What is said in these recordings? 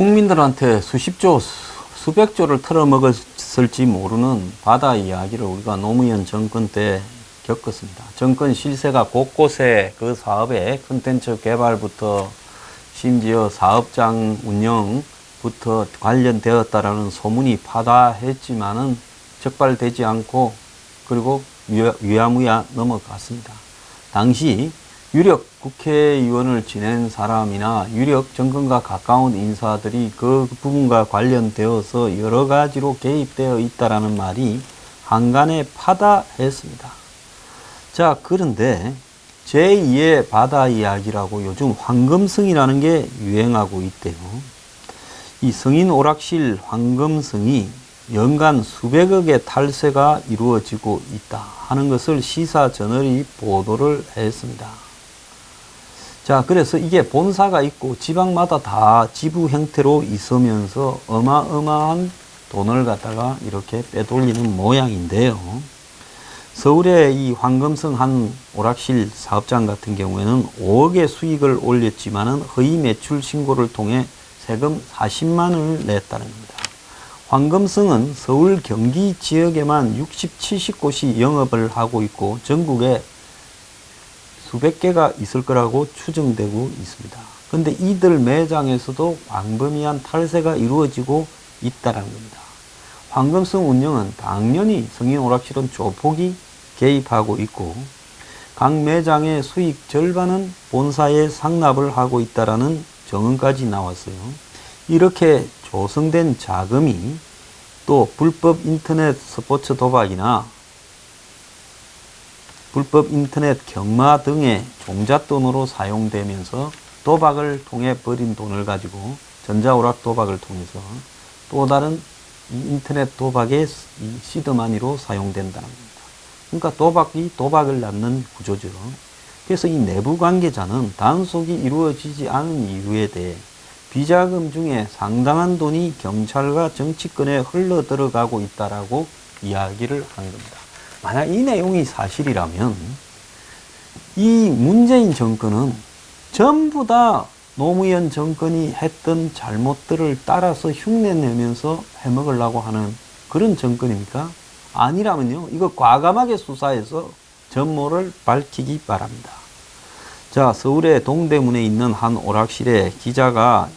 국민들한테 수십조, 수백조를 털어먹었을지 모르는 바다 이야기를 우리가 노무현 정권 때 겪었습니다. 정권 실세가 곳곳에 그 사업의 콘텐츠 개발부터 심지어 사업장 운영부터 관련되었다라는 소문이 파다했지만은 적발되지 않고 그리고 유야무야 넘어갔습니다. 당시 유력 국회의원을 지낸 사람이나 유력 정권과 가까운 인사들이 그 부분과 관련되어서 여러 가지로 개입되어 있다라는 말이 한간에 파다했습니다. 자, 그런데 제2의 바다 이야기라고 요즘 황금성이라는 게 유행하고 있대요. 이 성인 오락실 황금성이 연간 수백억의 탈세가 이루어지고 있다 하는 것을 시사저널이 보도를 했습니다. 자, 그래서 이게 본사가 있고 지방마다 다 지부 형태로 있으면서 어마어마한 돈을 갖다가 이렇게 빼돌리는 모양인데요. 서울의 이 황금성 한 오락실 사업장 같은 경우에는 5억의 수익을 올렸지만은 허위 매출 신고를 통해 세금 40만 원을 냈다는 겁니다. 황금성은 서울 경기 지역에만 60, 70곳이 영업을 하고 있고 전국에 수백 개가 있을 거라고 추정되고 있습니다. 근데 이들 매장에서도 광범위한 탈세가 이루어지고 있다는 겁니다. 황금성 운영은 당연히 성인 오락실은 조폭이 개입하고 있고 각 매장의 수익 절반은 본사에 상납을 하고 있다라는 정언까지 나왔어요. 이렇게 조성된 자금이 또 불법 인터넷 스포츠 도박이나 불법 인터넷 경마 등의 종잣돈으로 사용되면서 도박을 통해 벌인 돈을 가지고 전자오락 도박을 통해서 또 다른 인터넷 도박의 시드마니로 사용된다는 겁니다. 그러니까 도박이 도박을 낳는 구조죠. 그래서 이 내부 관계자는 단속이 이루어지지 않은 이유에 대해 비자금 중에 상당한 돈이 경찰과 정치권에 흘러 들어가고 있다라고 이야기를 한 겁니다. 만약 이 내용이 사실이라면 이 문재인 정권은 전부 다 노무현 정권이 했던 잘못들을 따라서 흉내내면서 해먹으려고 하는 그런 정권입니까? 아니라면요, 이거 과감하게 수사해서 전모를 밝히기 바랍니다. 자, 서울의 동대문에 있는 한 오락실에 기자가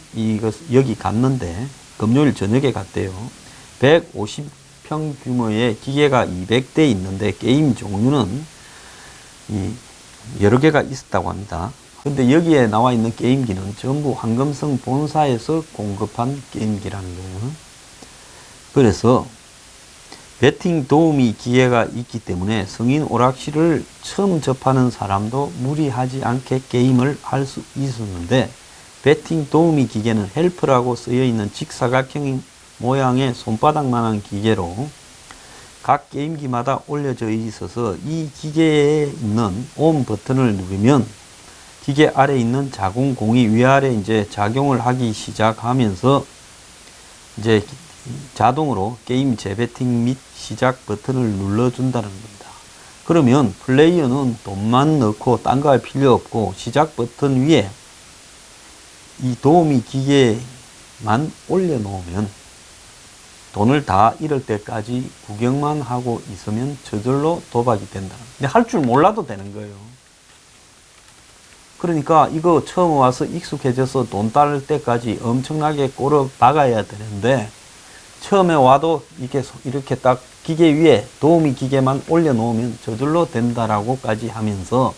여기 갔는데 금요일 저녁에 갔대요. 150평 규모의 기계가 200대 있는데 게임 종류는 여러 개가 있었다고 합니다. 근데 여기에 나와 있는 게임기는 전부 황금성 본사에서 공급한 게임기라는 거예요. 그래서 배팅 도우미 기계가 있기 때문에 성인 오락실을 처음 접하는 사람도 무리하지 않게 게임을 할 수 있었는데 배팅 도우미 기계는 헬프라고 쓰여 있는 직사각형 모양의 손바닥만한 기계로 각 게임기마다 올려져 있어서 이 기계에 있는 온 버튼을 누르면 기계 아래에 있는 자궁공이 위아래 이제 작용을 하기 시작하면서 이제 자동으로 게임 재배팅 및 시작 버튼을 눌러준다는 겁니다. 그러면 플레이어는 돈만 넣고 딴 거 할 필요 없고 시작 버튼 위에 이 도우미 기계만 올려놓으면 돈을 다 잃을 때까지 구경만 하고 있으면 저절로 도박이 된다. 근데 할 줄 몰라도 되는 거예요. 그러니까 이거 처음 와서 익숙해져서 돈 따를 때까지 엄청나게 꼬러 박아야 되는데 처음에 와도 이렇게 딱 기계 위에 도우미 기계만 올려놓으면 저절로 된다라고까지 하면서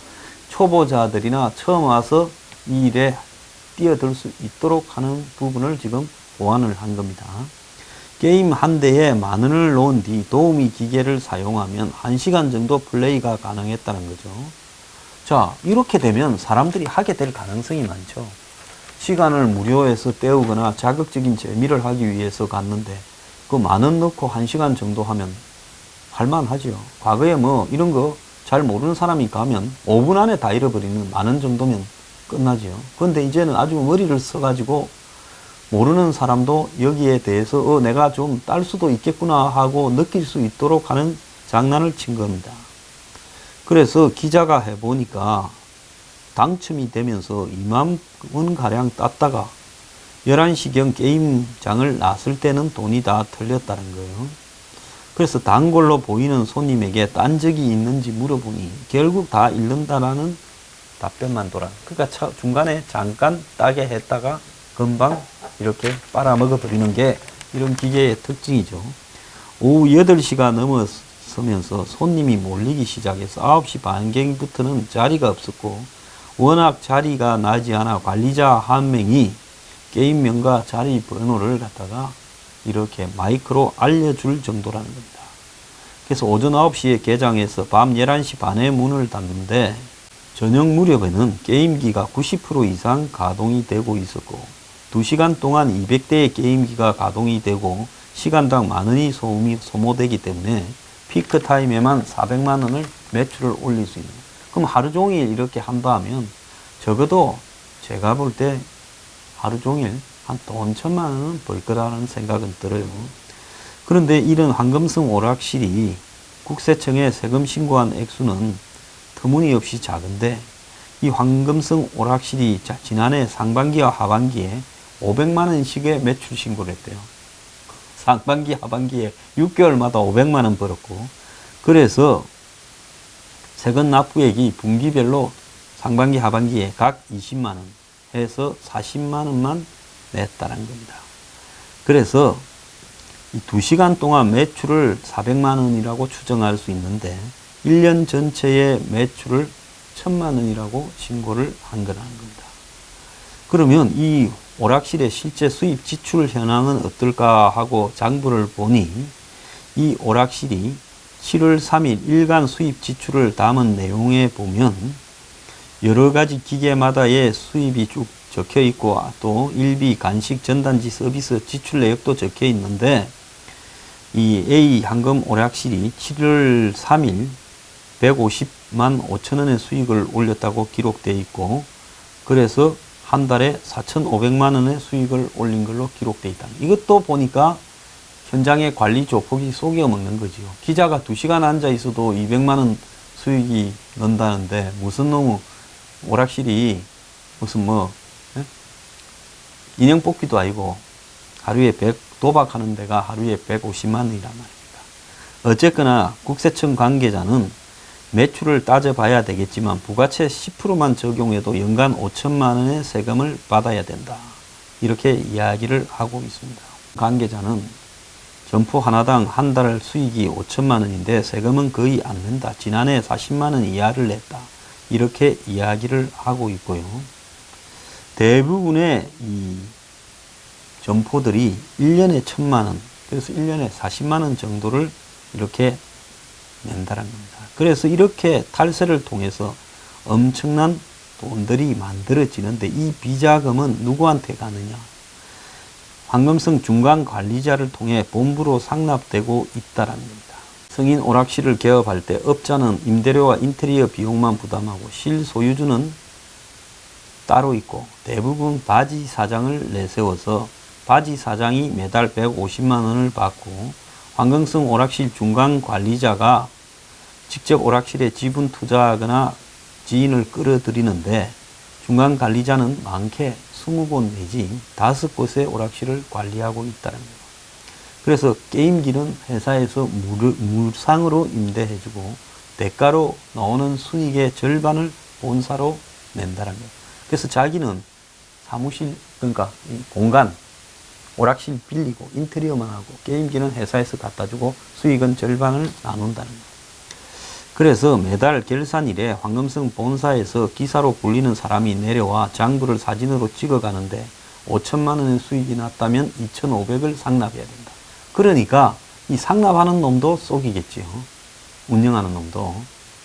초보자들이나 처음 와서 이 일에 뛰어들 수 있도록 하는 부분을 지금 보완을 한 겁니다. 게임 한 대에 10,000원을 놓은 뒤 도우미 기계를 사용하면 1시간 정도 플레이가 가능했다는 거죠. 자, 이렇게 되면 사람들이 하게 될 가능성이 많죠. 시간을 무료에서 때우거나 자극적인 재미를 하기 위해서 갔는데 그 10,000원 넣고 1시간 정도 하면 할만하죠. 과거에 뭐 이런 거 잘 모르는 사람이 가면 5분 안에 다 잃어버리는 10,000원 정도면 끝나죠. 그런데 이제는 아주 머리를 써가지고 모르는 사람도 여기에 대해서 내가 좀 딸 수도 있겠구나 하고 느낄 수 있도록 하는 장난을 친 겁니다. 그래서 기자가 해보니까 당첨이 되면서 2만 원가량 땄다가 11시경 게임장을 나설 때는 돈이 다 털렸다는 거예요. 그래서 단골로 보이는 손님에게 딴 적이 있는지 물어보니 결국 다 잃는다라는 답변만 돌아. 그러니까 중간에 잠깐 따게 했다가 금방 이렇게 빨아먹어 버리는 게 이런 기계의 특징이죠. 오후 8시가 넘어서면서 손님이 몰리기 시작해서 9시 반경부터는 자리가 없었고 워낙 자리가 나지 않아 관리자 한 명이 게임명과 자리 번호를 갖다가 이렇게 마이크로 알려줄 정도라는 겁니다. 그래서 오전 9시에 개장해서 밤 11시 반에 문을 닫는데 저녁 무렵에는 게임기가 90% 이상 가동이 되고 있었고 2시간 동안 200대의 게임기가 가동이 되고 시간당 만 원이 소모되기 때문에 피크 타임에만 400만 원을 매출을 올릴 수 있는. 그럼 하루 종일 이렇게 한다 하면 적어도 제가 볼 때 하루 종일 한 돈 1,000만 원은 벌 거라는 생각은 들어요. 그런데 이런 황금성 오락실이 국세청에 세금 신고한 액수는 터무니없이 작은데 이 황금성 오락실이 지난해 상반기와 하반기에 500만 원씩의 매출 신고를 했대요. 상반기 하반기에 6개월마다 500만 원 벌었고 그래서 세금 납부액이 분기별로 상반기 하반기에 각 20만 원 해서 40만 원만 냈다는 겁니다. 그래서 이 2시간 동안 매출을 400만 원이라고 추정할 수 있는데 1년 전체의 매출을 1,000만 원이라고 신고를 한 거라는 겁니다. 그러면 이 오락실의 실제 수입 지출 현황은 어떨까 하고 장부를 보니 이 오락실이 7월 3일 일간 수입 지출을 담은 내용에 보면 여러 가지 기계마다의 수입이 쭉 적혀 있고 또 일비, 간식, 전단지, 서비스 지출 내역도 적혀 있는데 이 A 황금 오락실이 7월 3일 150만 5천 원의 수익을 올렸다고 기록되어 있고 그래서 한 달에 4,500만 원의 수익을 올린 걸로 기록되어 있다. 이것도 보니까 현장의 관리 조폭이 속여 먹는 거지요. 기자가 2시간 앉아 있어도 200만 원 수익이 는다는데 무슨 놈의 오락실이 무슨 뭐 인형 뽑기도 아니고 하루에 도박하는 데가 하루에 150만 원이란 말입니다. 어쨌거나 국세청 관계자는 매출을 따져봐야 되겠지만 부가세 10%만 적용해도 연간 5천만 원의 세금을 받아야 된다. 이렇게 이야기를 하고 있습니다. 관계자는 점포 하나당 한 달 수익이 5천만 원인데 세금은 거의 안 낸다. 지난해 40만 원 이하를 냈다. 이렇게 이야기를 하고 있고요. 대부분의 이 점포들이 1년에 1,000만 원, 그래서 1년에 40만 원 정도를 이렇게 낸다는 겁니다. 그래서 이렇게 탈세를 통해서 엄청난 돈들이 만들어지는데 이 비자금은 누구한테 가느냐? 황금성 중간 관리자를 통해 본부로 상납되고 있다라는 겁니다. 성인 오락실을 개업할 때 업자는 임대료와 인테리어 비용만 부담하고 실소유주는 따로 있고 대부분 바지 사장을 내세워서 바지 사장이 매달 150만 원을 받고 황금성 오락실 중간 관리자가 직접 오락실에 지분 투자하거나 지인을 끌어들이는데 중간 관리자는 많게 20곳 내지 5곳의 오락실을 관리하고 있다는 거예요. 그래서 게임기는 회사에서 무상으로 임대해주고 대가로 나오는 수익의 절반을 본사로 낸다는 거예요. 그래서 자기는 사무실, 그러니까 공간, 오락실 빌리고 인테리어만 하고 게임기는 회사에서 갖다 주고 수익은 절반을 나눈다는 거예요. 그래서 매달 결산일에 황금성 본사에서 기사로 불리는 사람이 내려와 장부를 사진으로 찍어가는데 5천만 원의 수익이 났다면 2,500을 상납해야 된다. 그러니까 이 상납하는 놈도 쏙이겠지요. 운영하는 놈도.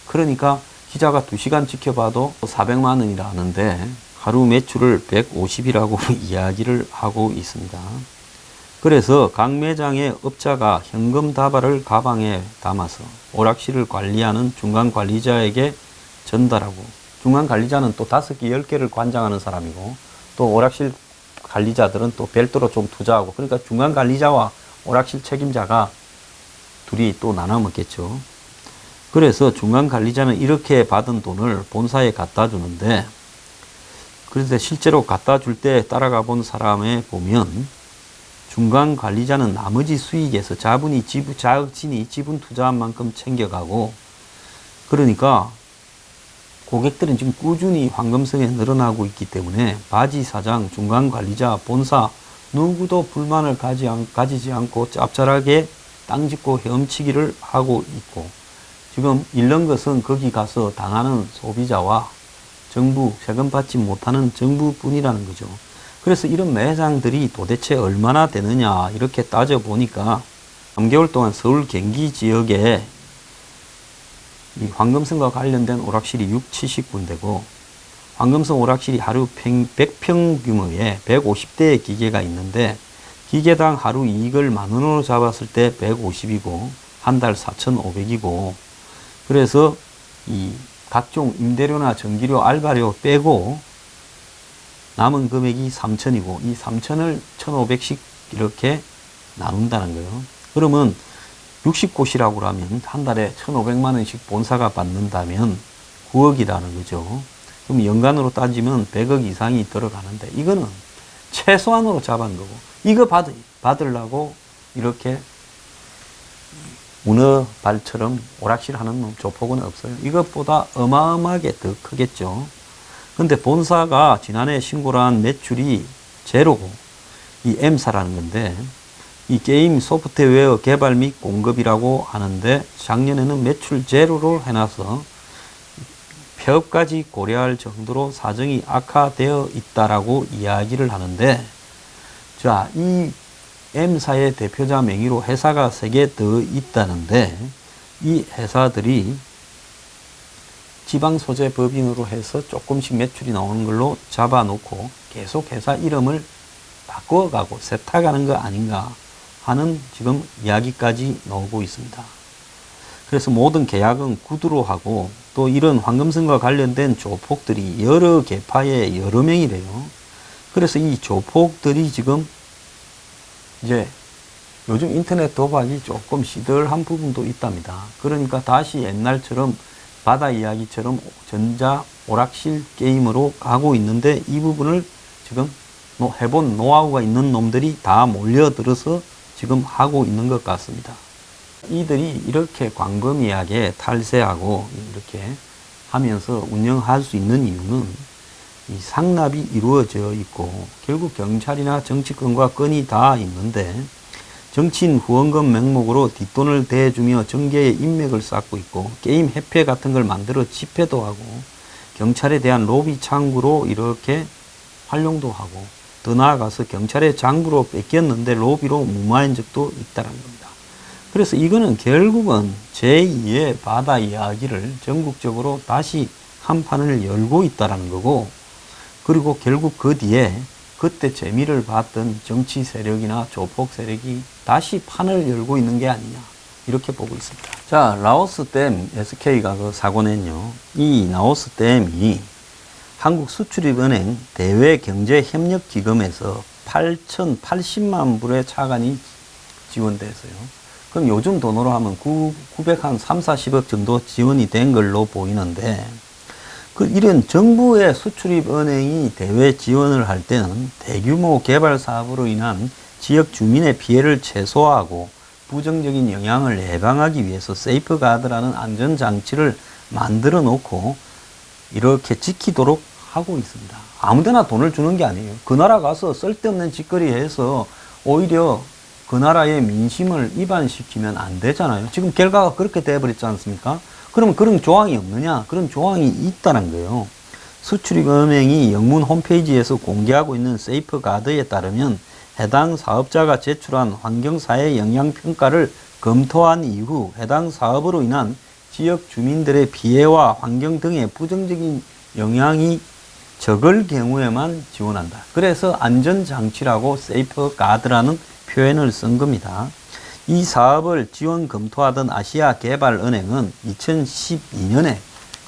그러니까 기자가 2시간 지켜봐도 400만 원이라 하는데 하루 매출을 150이라고 이야기를 하고 있습니다. 그래서 각 매장의 업자가 현금 다발을 가방에 담아서 오락실을 관리하는 중간 관리자에게 전달하고, 중간 관리자는 또 5개, 10개를 관장하는 사람이고, 또 오락실 관리자들은 또 별도로 좀 투자하고, 그러니까 중간 관리자와 오락실 책임자가 둘이 또 나눠 먹겠죠. 그래서 중간 관리자는 이렇게 받은 돈을 본사에 갖다 주는데, 그런데 실제로 갖다 줄 때 따라가 본 사람에 보면 중간 관리자는 나머지 수익에서 자업진이 지분 투자한 만큼 챙겨가고, 그러니까 고객들은 지금 꾸준히 황금성에 늘어나고 있기 때문에 바지 사장, 중간 관리자, 본사 누구도 불만을 가지지 않고 짭짤하게 땅 짓고 헤엄치기를 하고 있고, 지금 잃는 것은 거기 가서 당하는 소비자와 정부, 세금 받지 못하는 정부뿐이라는 거죠. 그래서 이런 매장들이 도대체 얼마나 되느냐 이렇게 따져보니까 3개월 동안 서울 경기 지역에 이 황금성과 관련된 오락실이 70군데고, 황금성 오락실이 하루 100평 규모의 150대의 기계가 있는데, 기계당 하루 이익을 10,000원으로 잡았을 때 150이고 한 달 4,500이고, 그래서 이 각종 임대료나 전기료, 알바료 빼고 남은 금액이 3,000이고, 이 3,000을 1,500씩 이렇게 나눈다는 거예요. 그러면 60곳이라고 하면 한 달에 1,500만 원씩 본사가 받는다면 9억이라는 거죠. 그럼 연간으로 따지면 100억 이상이 들어가는데, 이거는 최소한으로 잡은 거고, 이거 받으려고 이렇게 문어발처럼 오락실 하는 놈 조폭은 없어요. 이것보다 어마어마하게 더 크겠죠. 근데 본사가 지난해 신고를 한 매출이 제로고, 이 M사라는 건데, 이 게임 소프트웨어 개발 및 공급이라고 하는데, 작년에는 매출 제로를 해놔서 폐업까지 고려할 정도로 사정이 악화되어 있다라고 이야기를 하는데, 자, 이 M사의 대표자 명의로 회사가 3개 더 있다는데, 이 회사들이 지방 소재 법인으로 해서 조금씩 매출이 나오는 걸로 잡아놓고 계속 회사 이름을 바꿔가고 세탁하는 거 아닌가 하는 지금 이야기까지 나오고 있습니다. 그래서 모든 계약은 구두로 하고, 또 이런 황금성과 관련된 조폭들이 여러 계파의 여러 명이래요. 그래서 이 조폭들이 지금 이제 요즘 인터넷 도박이 조금 시들한 부분도 있답니다. 그러니까 다시 옛날처럼 바다 이야기처럼 전자 오락실 게임으로 가고 있는데, 이 부분을 지금 해본 노하우가 있는 놈들이 다 몰려들어서 지금 하고 있는 것 같습니다. 이들이 이렇게 광범위하게 탈세하고 이렇게 하면서 운영할 수 있는 이유는 이 상납이 이루어져 있고, 결국 경찰이나 정치권과 건이 다 있는데, 정치인 후원금 명목으로 뒷돈을 대주며 정계의 인맥을 쌓고 있고, 게임 협회 같은 걸 만들어 집회도 하고, 경찰에 대한 로비 창구로 이렇게 활용도 하고, 더 나아가서 경찰의 장부로 뺏겼는데 로비로 무마한 적도 있다는 겁니다. 그래서 이거는 결국은 제2의 바다 이야기를 전국적으로 다시 한 판을 열고 있다는 거고, 그리고 결국 그 뒤에 그때 재미를 봤던 정치 세력이나 조폭 세력이 다시 판을 열고 있는 게 아니냐, 이렇게 보고 있습니다. 자, 라오스댐 SK가 그 사고 낸요. 이 라오스댐이 한국수출입은행 대외경제협력기금에서 8,080만 불의 차관이 지원돼서요. 그럼 요즘 돈으로 하면 930-40억 정도 지원이 된 걸로 보이는데, 이런 정부의 수출입은행이 대외 지원을 할 때는 대규모 개발 사업으로 인한 지역 주민의 피해를 최소화하고 부정적인 영향을 예방하기 위해서 세이프가드라는 안전장치를 만들어 놓고 이렇게 지키도록 하고 있습니다. 아무데나 돈을 주는 게 아니에요. 그 나라 가서 쓸데없는 짓거리 해서 오히려 그 나라의 민심을 이반시키면 안 되잖아요. 지금 결과가 그렇게 돼버렸지 않습니까? 그러면 그런 조항이 없느냐? 그런 조항이 있다는 거예요. 수출입은행이 영문 홈페이지에서 공개하고 있는 세이프가드에 따르면 해당 사업자가 제출한 환경사회 영향평가를 검토한 이후 해당 사업으로 인한 지역 주민들의 피해와 환경 등의 부정적인 영향이 적을 경우에만 지원한다. 그래서 안전장치라고 세이프가드라는 표현을 쓴 겁니다. 이 사업을 지원 검토하던 아시아개발은행은 2012년에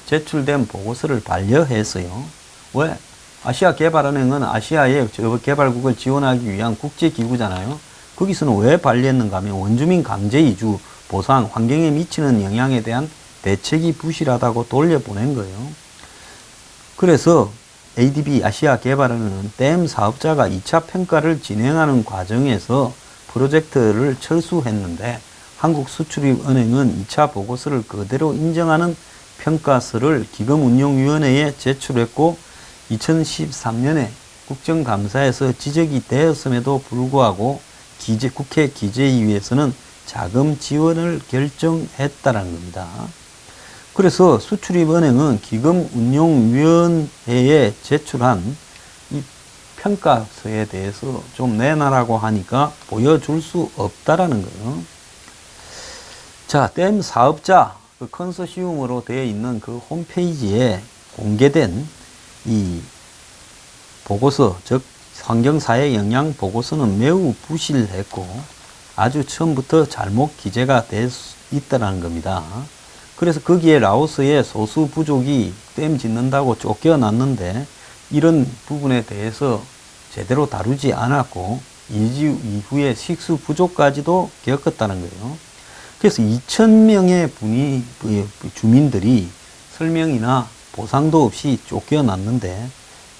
제출된 보고서를 반려했어요. 왜? 아시아개발은행은 아시아의 개발국을 지원하기 위한 국제기구잖아요. 거기서는 왜 반려했는가 하면 원주민 강제이주, 보상, 환경에 미치는 영향에 대한 대책이 부실하다고 돌려보낸 거예요. 그래서 ADB 아시아 개발은행은 댐 사업자가 2차 평가를 진행하는 과정에서 프로젝트를 철수했는데 한국수출입은행은 2차 보고서를 그대로 인정하는 평가서를 기금운용위원회에 제출했고 2013년에 국정감사에서 지적이 되었음에도 불구하고 국회 기재위에서는 자금 지원을 결정했다는 겁니다. 그래서 수출입은행은 기금운용위원회에 제출한 이 평가서에 대해서 좀 내놔라고 하니까 보여줄 수 없다라는 거예요. 자, 댐 사업자 그 컨소시움으로 되어 있는 그 홈페이지에 공개된 이 보고서, 즉 환경사회 영향 보고서는 매우 부실했고 아주 처음부터 잘못 기재가 돼 있다는 겁니다. 그래서 거기에 라오스의 소수 부족이 댐 짓는다고 쫓겨났는데 이런 부분에 대해서 제대로 다루지 않았고 이후에 식수 부족까지도 겪었다는 거예요. 그래서 2,000명의 주민들이 설명이나 보상도 없이 쫓겨났는데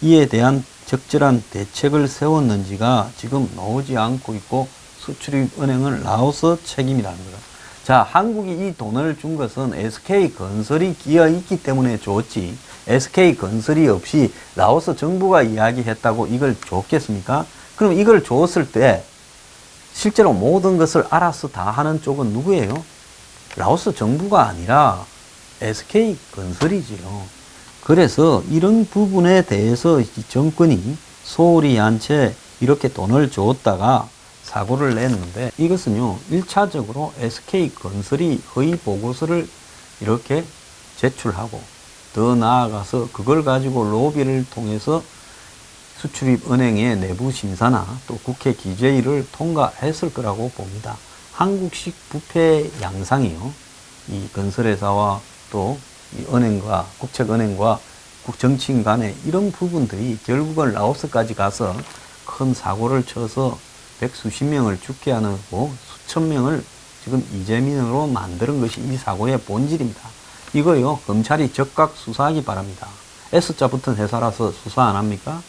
이에 대한 적절한 대책을 세웠는지가 지금 나오지 않고 있고 수출입은행은 라오스 책임이라는 거예요. 자, 한국이 이 돈을 준 것은 SK건설이 끼어 있기 때문에 줬지 SK건설이 없이 라오스 정부가 이야기했다고 이걸 줬겠습니까? 그럼 이걸 줬을 때 실제로 모든 것을 알아서 다 하는 쪽은 누구예요? 라오스 정부가 아니라 SK건설이지요. 그래서 이런 부분에 대해서 이 정권이 소홀히 한 채 이렇게 돈을 줬다가 사고를 냈는데 이것은요 1차적으로 SK건설이 허위 보고서를 이렇게 제출하고 더 나아가서 그걸 가지고 로비를 통해서 수출입은행의 내부 심사나 또 국회 기재위를 통과했을 거라고 봅니다. 한국식 부패 양상이요. 이 건설회사와 또 이 은행과 국책은행과 정치인 간의 이런 부분들이 결국은 라오스까지 가서 큰 사고를 쳐서 백수십 명을 죽게 하고 수천 명을 지금 이재민으로 만드는 것이 이 사고의 본질입니다. 이거요 검찰이 적각 수사하기 바랍니다. S자 붙은 회사라서 수사 안 합니까?